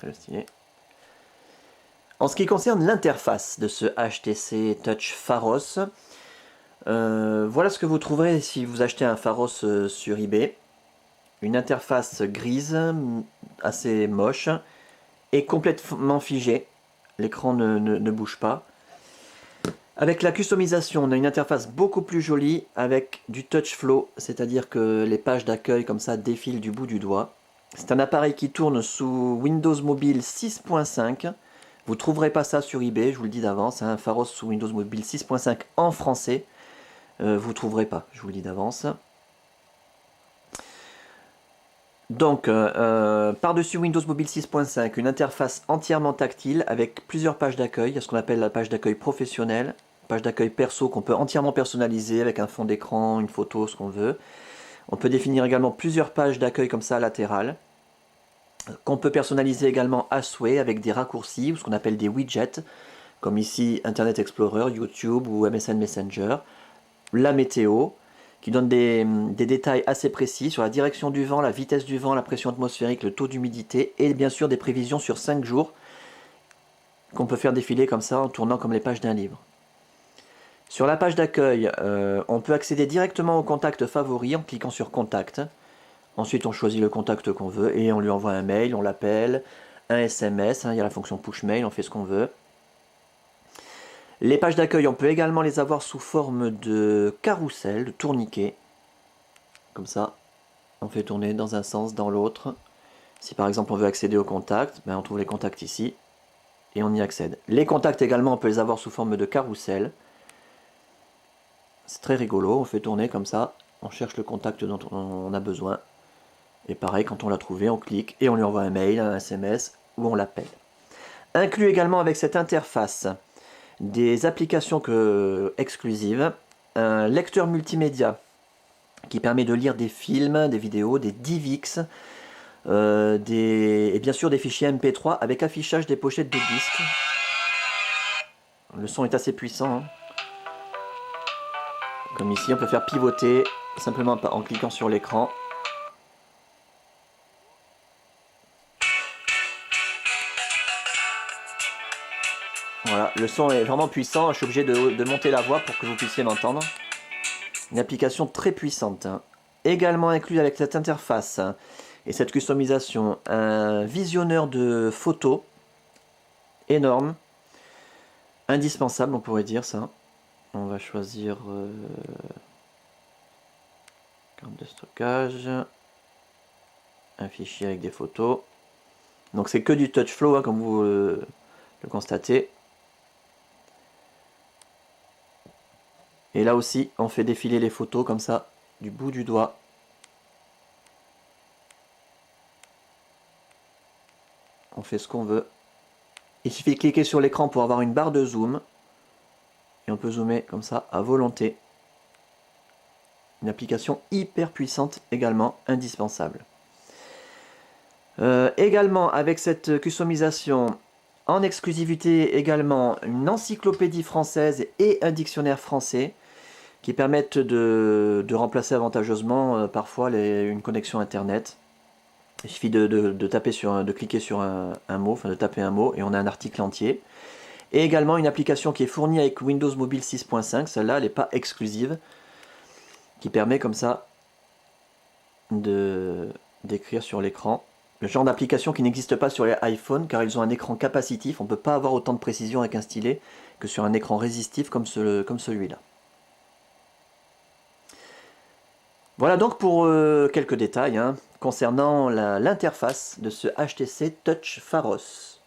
très stylé. En ce qui concerne l'interface de ce HTC Touch Pharos, voilà ce que vous trouverez si vous achetez un Pharos sur eBay. Une interface grise, assez moche, et complètement figée. L'écran ne bouge pas. Avec la customisation, on a une interface beaucoup plus jolie avec du touch flow, c'est-à-dire que les pages d'accueil comme ça défilent du bout du doigt. C'est un appareil qui tourne sous Windows Mobile 6.5. Vous ne trouverez pas ça sur eBay, je vous le dis d'avance. Un Pharos sous Windows Mobile 6.5 en français, vous ne trouverez pas, je vous le dis d'avance. Donc, par-dessus Windows Mobile 6.5, une interface entièrement tactile avec plusieurs pages d'accueil. Il y a ce qu'on appelle la page d'accueil professionnelle, page d'accueil perso qu'on peut entièrement personnaliser avec un fond d'écran, une photo, ce qu'on veut. On peut définir également plusieurs pages d'accueil comme ça latérales, qu'on peut personnaliser également à souhait avec des raccourcis ou ce qu'on appelle des widgets, comme ici Internet Explorer, YouTube ou MSN Messenger. La météo, qui donne des détails assez précis sur la direction du vent, la vitesse du vent, la pression atmosphérique, le taux d'humidité et bien sûr des prévisions sur 5 jours qu'on peut faire défiler comme ça en tournant comme les pages d'un livre. Sur la page d'accueil, on peut accéder directement au contact favori en cliquant sur Contact. Ensuite, on choisit le contact qu'on veut et on lui envoie un mail, on l'appelle, un SMS, il y a la fonction push mail, on fait ce qu'on veut. Les pages d'accueil, on peut également les avoir sous forme de carrousel, de tourniquet. Comme ça, on fait tourner dans un sens, dans l'autre. Si par exemple on veut accéder aux contacts, on trouve les contacts ici et on y accède. Les contacts également, on peut les avoir sous forme de carrousel. C'est très rigolo, on fait tourner comme ça, on cherche le contact dont on a besoin. Et pareil, quand on l'a trouvé, on clique et on lui envoie un mail, un SMS ou on l'appelle. Inclus également avec cette interface des applications exclusives, un lecteur multimédia qui permet de lire des films, des vidéos, des DivX, et bien sûr des fichiers MP3 avec affichage des pochettes de disques. Le son est assez puissant, hein. Comme ici, on peut faire pivoter simplement en cliquant sur l'écran. Voilà, le son est vraiment puissant, je suis obligé de monter la voix pour que vous puissiez m'entendre. Une application très puissante, hein. Également inclus avec cette interface et cette customisation, un visionneur de photos énorme, indispensable on pourrait dire ça. On va choisir carte de stockage, un fichier avec des photos. Donc c'est que du touch flow, hein, comme vous le constatez. Et là aussi, on fait défiler les photos comme ça, du bout du doigt. On fait ce qu'on veut. Il suffit de cliquer sur l'écran pour avoir une barre de zoom. Et on peut zoomer comme ça à volonté. Une application hyper puissante également, indispensable. Également avec cette customisation, en exclusivité également, une encyclopédie française et un dictionnaire français qui permettent de remplacer avantageusement parfois une connexion internet. Il suffit de cliquer sur un mot, enfin de taper un mot et on a un article entier. Et également une application qui est fournie avec Windows Mobile 6.5, celle-là elle n'est pas exclusive, qui permet comme ça d'écrire sur l'écran. Le genre d'application qui n'existe pas sur les iPhones car ils ont un écran capacitif, on ne peut pas avoir autant de précision avec un stylet que sur un écran résistif comme celui-là. Voilà donc pour quelques détails concernant l'interface de ce HTC Touch Pharos.